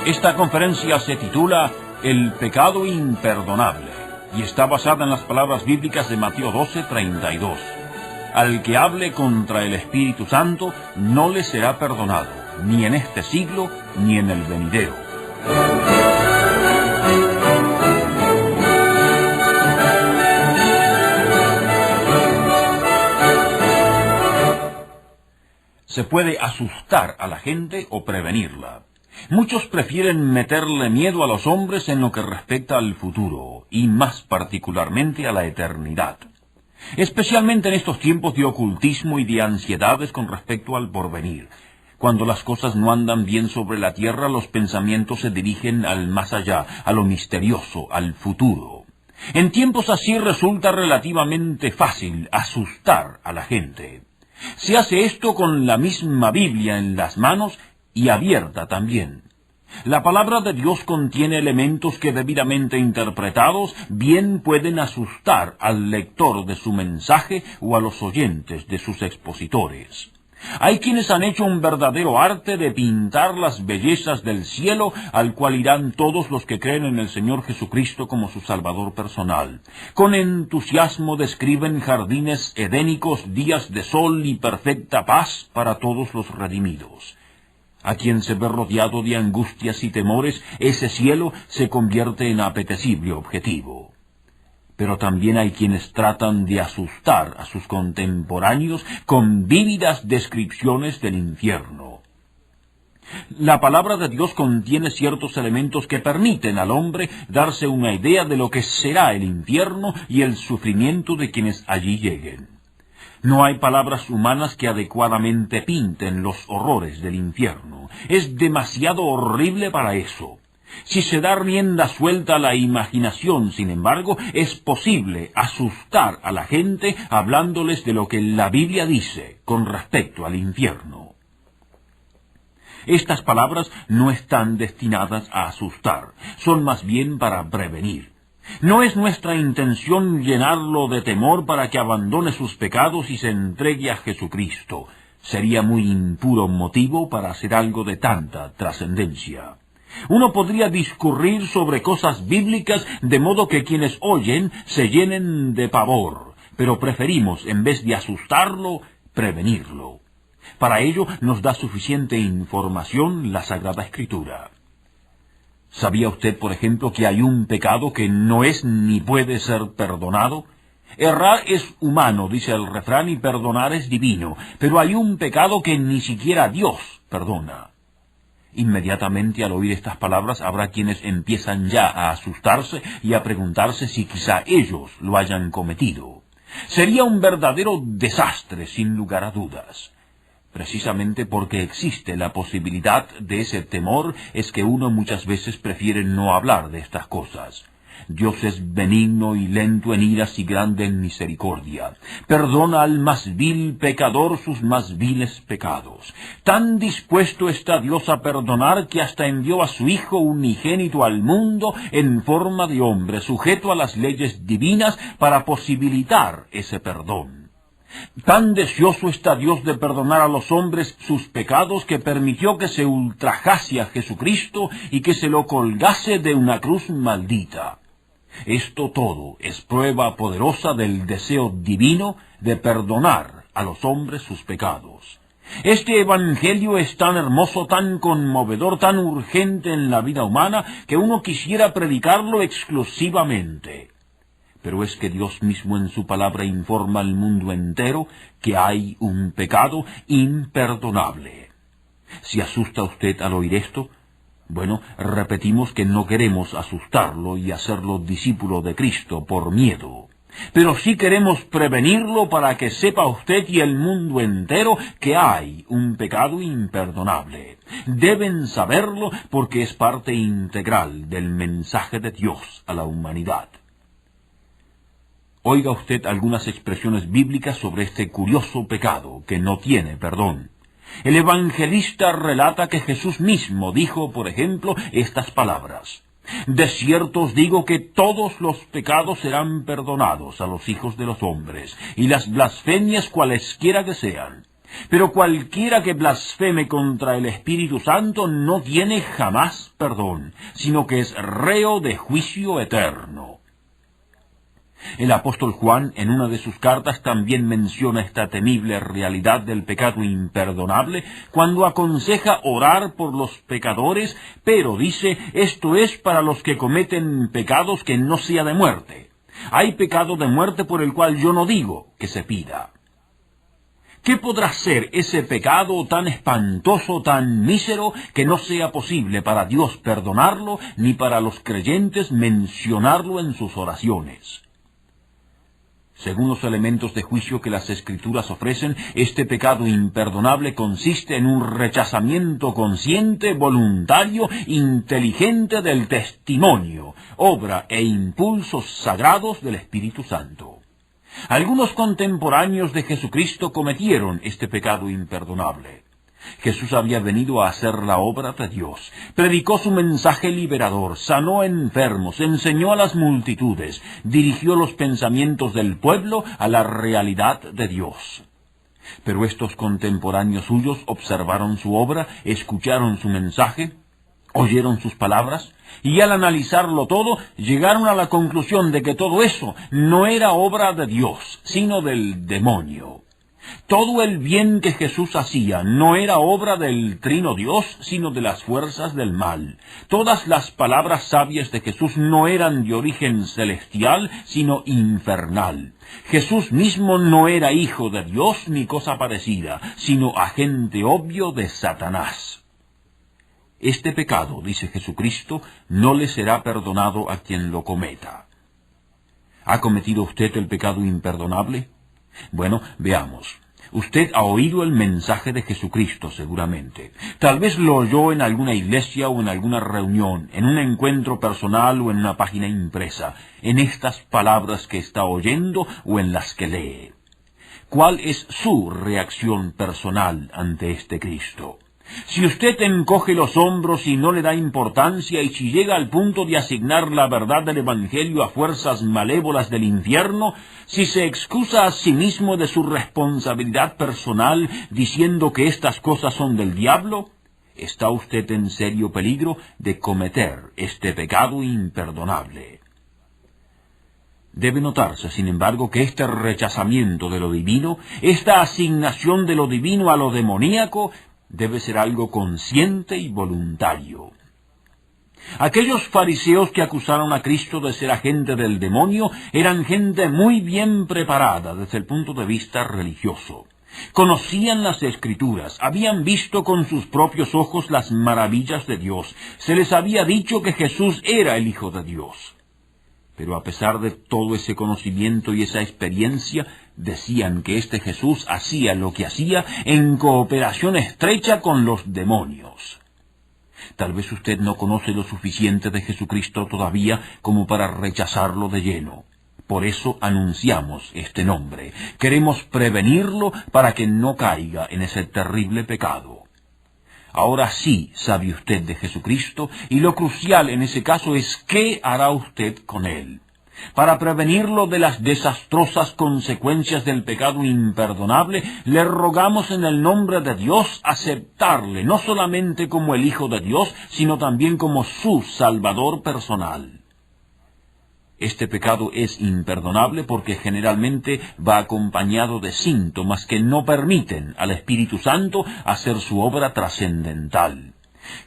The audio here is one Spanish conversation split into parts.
Esta conferencia se titula El pecado imperdonable y está basada en las palabras bíblicas de Mateo 12:32. Al que hable contra el Espíritu Santo no le será perdonado, ni en este siglo ni en el venidero. Se puede asustar a la gente o prevenirla. Muchos prefieren meterle miedo a los hombres en lo que respecta al futuro, y más particularmente a la eternidad. Especialmente en estos tiempos de ocultismo y de ansiedades con respecto al porvenir. Cuando las cosas no andan bien sobre la tierra, los pensamientos se dirigen al más allá, a lo misterioso, al futuro. En tiempos así resulta relativamente fácil asustar a la gente. Se hace esto con la misma Biblia en las manos y abierta también. La palabra de Dios contiene elementos que debidamente interpretados bien pueden asustar al lector de su mensaje o a los oyentes de sus expositores. Hay quienes han hecho un verdadero arte de pintar las bellezas del cielo al cual irán todos los que creen en el Señor Jesucristo como su Salvador personal. Con entusiasmo describen jardines edénicos, días de sol y perfecta paz para todos los redimidos. A quien se ve rodeado de angustias y temores, ese cielo se convierte en apetecible objetivo. Pero también hay quienes tratan de asustar a sus contemporáneos con vívidas descripciones del infierno. La palabra de Dios contiene ciertos elementos que permiten al hombre darse una idea de lo que será el infierno y el sufrimiento de quienes allí lleguen. No hay palabras humanas que adecuadamente pinten los horrores del infierno. Es demasiado horrible para eso. Si se da rienda suelta a la imaginación, sin embargo, es posible asustar a la gente hablándoles de lo que la Biblia dice con respecto al infierno. Estas palabras no están destinadas a asustar, son más bien para prevenir. No es nuestra intención llenarlo de temor para que abandone sus pecados y se entregue a Jesucristo. Sería muy impuro motivo para hacer algo de tanta trascendencia. Uno podría discurrir sobre cosas bíblicas de modo que quienes oyen se llenen de pavor, pero preferimos, en vez de asustarlo, prevenirlo. Para ello nos da suficiente información la Sagrada Escritura. ¿Sabía usted, por ejemplo, que hay un pecado que no es ni puede ser perdonado? Errar es humano, dice el refrán, y perdonar es divino, pero hay un pecado que ni siquiera Dios perdona. Inmediatamente al oír estas palabras habrá quienes empiezan ya a asustarse y a preguntarse si quizá ellos lo hayan cometido. Sería un verdadero desastre, sin lugar a dudas. Precisamente porque existe la posibilidad de ese temor es que uno muchas veces prefiere no hablar de estas cosas. Dios es benigno y lento en iras y grande en misericordia. Perdona al más vil pecador sus más viles pecados. Tan dispuesto está Dios a perdonar que hasta envió a su Hijo unigénito al mundo en forma de hombre, sujeto a las leyes divinas para posibilitar ese perdón. Tan deseoso está Dios de perdonar a los hombres sus pecados que permitió que se ultrajase a Jesucristo y que se lo colgase de una cruz maldita. Esto todo es prueba poderosa del deseo divino de perdonar a los hombres sus pecados. Este evangelio es tan hermoso, tan conmovedor, tan urgente en la vida humana que uno quisiera predicarlo exclusivamente. Pero es que Dios mismo en su palabra informa al mundo entero que hay un pecado imperdonable. ¿Se asusta usted al oír esto? Bueno, repetimos que no queremos asustarlo y hacerlo discípulo de Cristo por miedo. Pero sí queremos prevenirlo para que sepa usted y el mundo entero que hay un pecado imperdonable. Deben saberlo porque es parte integral del mensaje de Dios a la humanidad. Oiga usted algunas expresiones bíblicas sobre este curioso pecado que no tiene perdón. El evangelista relata que Jesús mismo dijo, por ejemplo, estas palabras: De cierto os digo que todos los pecados serán perdonados a los hijos de los hombres, y las blasfemias cualesquiera que sean. Pero cualquiera que blasfeme contra el Espíritu Santo no tiene jamás perdón, sino que es reo de juicio eterno. El apóstol Juan, en una de sus cartas, también menciona esta temible realidad del pecado imperdonable, cuando aconseja orar por los pecadores, pero dice, esto es para los que cometen pecados que no sea de muerte. Hay pecado de muerte por el cual yo no digo que se pida. ¿Qué podrá ser ese pecado tan espantoso, tan mísero, que no sea posible para Dios perdonarlo, ni para los creyentes mencionarlo en sus oraciones? Según los elementos de juicio que las Escrituras ofrecen, este pecado imperdonable consiste en un rechazamiento consciente, voluntario, inteligente del testimonio, obra e impulsos sagrados del Espíritu Santo. Algunos contemporáneos de Jesucristo cometieron este pecado imperdonable. Jesús había venido a hacer la obra de Dios, predicó su mensaje liberador, sanó enfermos, enseñó a las multitudes, dirigió los pensamientos del pueblo a la realidad de Dios. Pero estos contemporáneos suyos observaron su obra, escucharon su mensaje, oyeron sus palabras, y al analizarlo todo, llegaron a la conclusión de que todo eso no era obra de Dios, sino del demonio. Todo el bien que Jesús hacía no era obra del trino Dios, sino de las fuerzas del mal. Todas las palabras sabias de Jesús no eran de origen celestial, sino infernal. Jesús mismo no era hijo de Dios ni cosa parecida, sino agente obvio de Satanás. Este pecado, dice Jesucristo, no le será perdonado a quien lo cometa. ¿Ha cometido usted el pecado imperdonable? Bueno, veamos. Usted ha oído el mensaje de Jesucristo, seguramente. Tal vez lo oyó en alguna iglesia o en alguna reunión, en un encuentro personal o en una página impresa, en estas palabras que está oyendo o en las que lee. ¿Cuál es su reacción personal ante este Cristo? Si usted encoge los hombros y no le da importancia, y si llega al punto de asignar la verdad del Evangelio a fuerzas malévolas del infierno, si se excusa a sí mismo de su responsabilidad personal diciendo que estas cosas son del diablo, está usted en serio peligro de cometer este pecado imperdonable. Debe notarse, sin embargo, que este rechazamiento de lo divino, esta asignación de lo divino a lo demoníaco, debe ser algo consciente y voluntario. Aquellos fariseos que acusaron a Cristo de ser agente del demonio eran gente muy bien preparada desde el punto de vista religioso. Conocían las Escrituras, habían visto con sus propios ojos las maravillas de Dios, se les había dicho que Jesús era el Hijo de Dios. Pero a pesar de todo ese conocimiento y esa experiencia, decían que este Jesús hacía lo que hacía en cooperación estrecha con los demonios. Tal vez usted no conoce lo suficiente de Jesucristo todavía como para rechazarlo de lleno. Por eso anunciamos este nombre. Queremos prevenirlo para que no caiga en ese terrible pecado. Ahora sí sabe usted de Jesucristo, y lo crucial en ese caso es qué hará usted con él. Para prevenirlo de las desastrosas consecuencias del pecado imperdonable, le rogamos en el nombre de Dios aceptarle no solamente como el Hijo de Dios, sino también como su Salvador personal. Este pecado es imperdonable porque generalmente va acompañado de síntomas que no permiten al Espíritu Santo hacer su obra trascendental.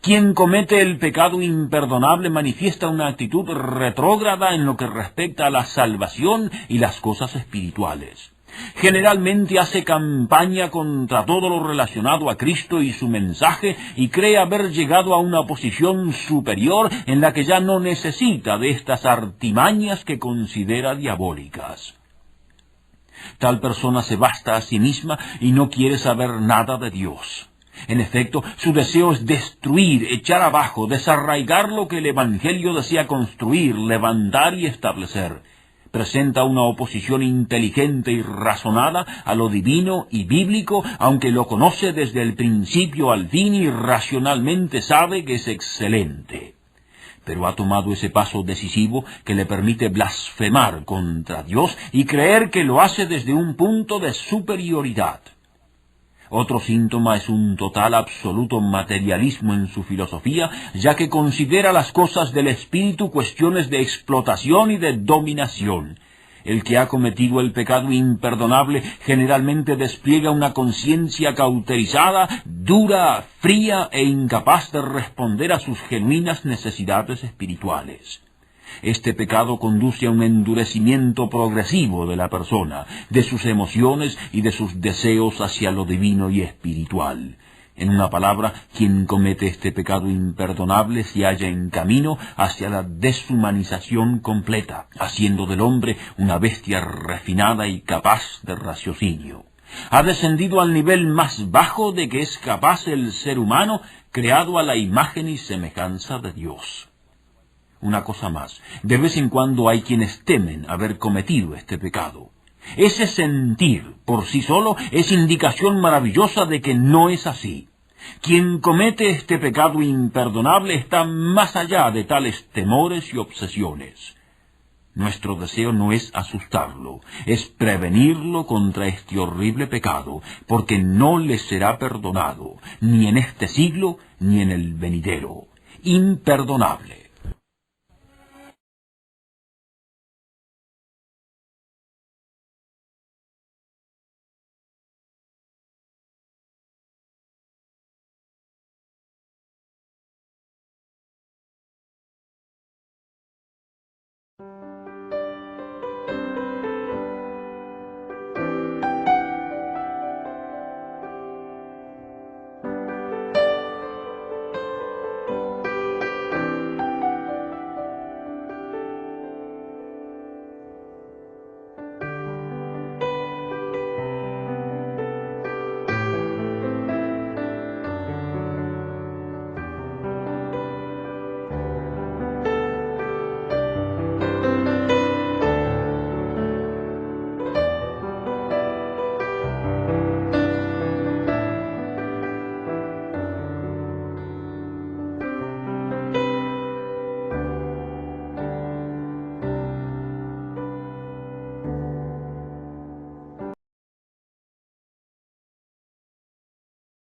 Quien comete el pecado imperdonable manifiesta una actitud retrógrada en lo que respecta a la salvación y las cosas espirituales. Generalmente hace campaña contra todo lo relacionado a Cristo y su mensaje y cree haber llegado a una posición superior en la que ya no necesita de estas artimañas que considera diabólicas. Tal persona se basta a sí misma y no quiere saber nada de Dios. En efecto, su deseo es destruir, echar abajo, desarraigar lo que el Evangelio desea construir, levantar y establecer. Presenta una oposición inteligente y razonada a lo divino y bíblico, aunque lo conoce desde el principio al fin y racionalmente sabe que es excelente. Pero ha tomado ese paso decisivo que le permite blasfemar contra Dios y creer que lo hace desde un punto de superioridad. Otro síntoma es un total absoluto materialismo en su filosofía, ya que considera las cosas del espíritu cuestiones de explotación y de dominación. El que ha cometido el pecado imperdonable generalmente despliega una conciencia cauterizada, dura, fría e incapaz de responder a sus genuinas necesidades espirituales. Este pecado conduce a un endurecimiento progresivo de la persona, de sus emociones y de sus deseos hacia lo divino y espiritual. En una palabra, quien comete este pecado imperdonable se halla en camino hacia la deshumanización completa, haciendo del hombre una bestia refinada y capaz de raciocinio. Ha descendido al nivel más bajo de que es capaz el ser humano, creado a la imagen y semejanza de Dios. Una cosa más, de vez en cuando hay quienes temen haber cometido este pecado. Ese sentir, por sí solo, es indicación maravillosa de que no es así. Quien comete este pecado imperdonable está más allá de tales temores y obsesiones. Nuestro deseo no es asustarlo, es prevenirlo contra este horrible pecado, porque no le será perdonado, ni en este siglo, ni en el venidero. Imperdonable.